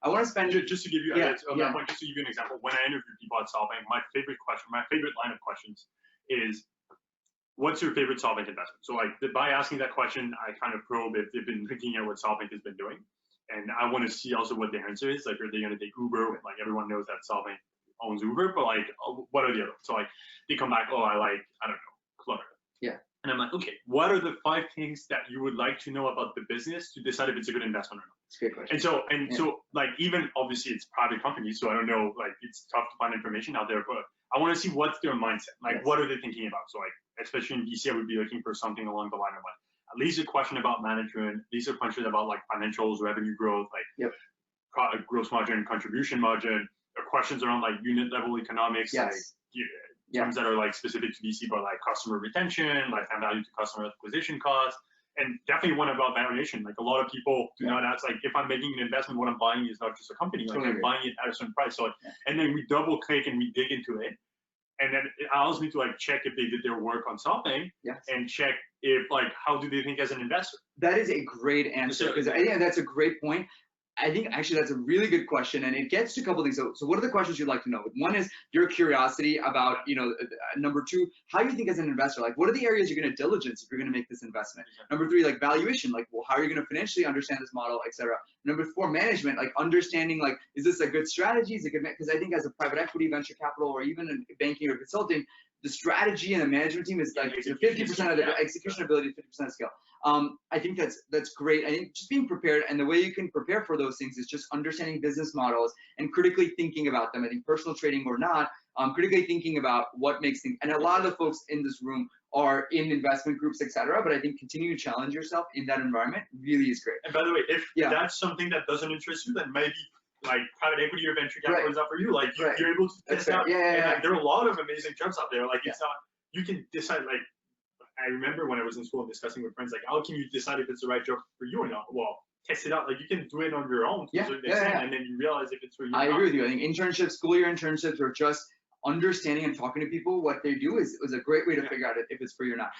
I want to spend just to give you that point, just to give you an example. When I interview people at SoftBank, my favorite line of questions is, what's your favorite SoftBank investment? So like by asking that question, I kind of probe if they've been looking at what SoftBank has been doing. And I want to see also what their answer is. Like, are they going to take Uber? Like, everyone knows that SoftBank owns Uber, but like, what are the other ones? So like, they come back, oh, I don't know, Clutter. Yeah. And I'm like, okay, what are the 5 things that you would like to know about the business to decide if it's a good investment or not? That's a great question. And so like, even obviously it's private companies, so I don't know, like it's tough to find information out there, but I want to see what's their mindset. Like, what are they thinking about? So like, especially in VC, I would be looking for something along the line of like, at least a question about management, at least a question about like financials, revenue growth, like gross margin, contribution margin, or questions around like unit level economics, like terms that are like specific to VC, but like customer retention, lifetime value to customer acquisition cost, and definitely one about valuation. Like a lot of people do not ask, like, if I'm making an investment, what I'm buying is not just a company, like I'm buying it at a certain price. So like, and then we double click and we dig into it. And then it allows me to like check if they did their work on SoftBank and check if like, how do they think as an investor? That is a great answer, because I think that's a great point. I think actually that's a really good question, and it gets to a couple of things. So what are the questions you'd like to know? One is your curiosity about, number 2, how you think as an investor, like what are the areas you're going to diligence if you're going to make this investment? Number 3, like valuation, like, well, how are you going to financially understand this model, etc. Number 4, management, like understanding, like, is this a good strategy? Is it good? Because I think as a private equity, venture capital, or even in banking or consulting, the strategy and the management team is like 50% of the execution ability, 50% of skill. I think that's great. I think just being prepared, and the way you can prepare for those things is just understanding business models and critically thinking about them. I think personal trading or not, critically thinking about what makes things. And a lot of the folks in this room are in investment groups, etc. But I think continuing to challenge yourself in that environment really is great. And by the way, if that's something that doesn't interest you, then maybe like private equity or venture capital is not for you. Like you're able to test out. And like, there are a lot of amazing jobs out there. Like it's not, you can decide. Like I remember when I was in school and discussing with friends, like how can you decide if it's the right job for you or not? Well, test it out. Like you can do it on your own to a certain extent, and then you realize if it's for you. I agree with you. I think internships, school year internships, or just understanding and talking to people what they do is a great way to figure out if it's for you or not.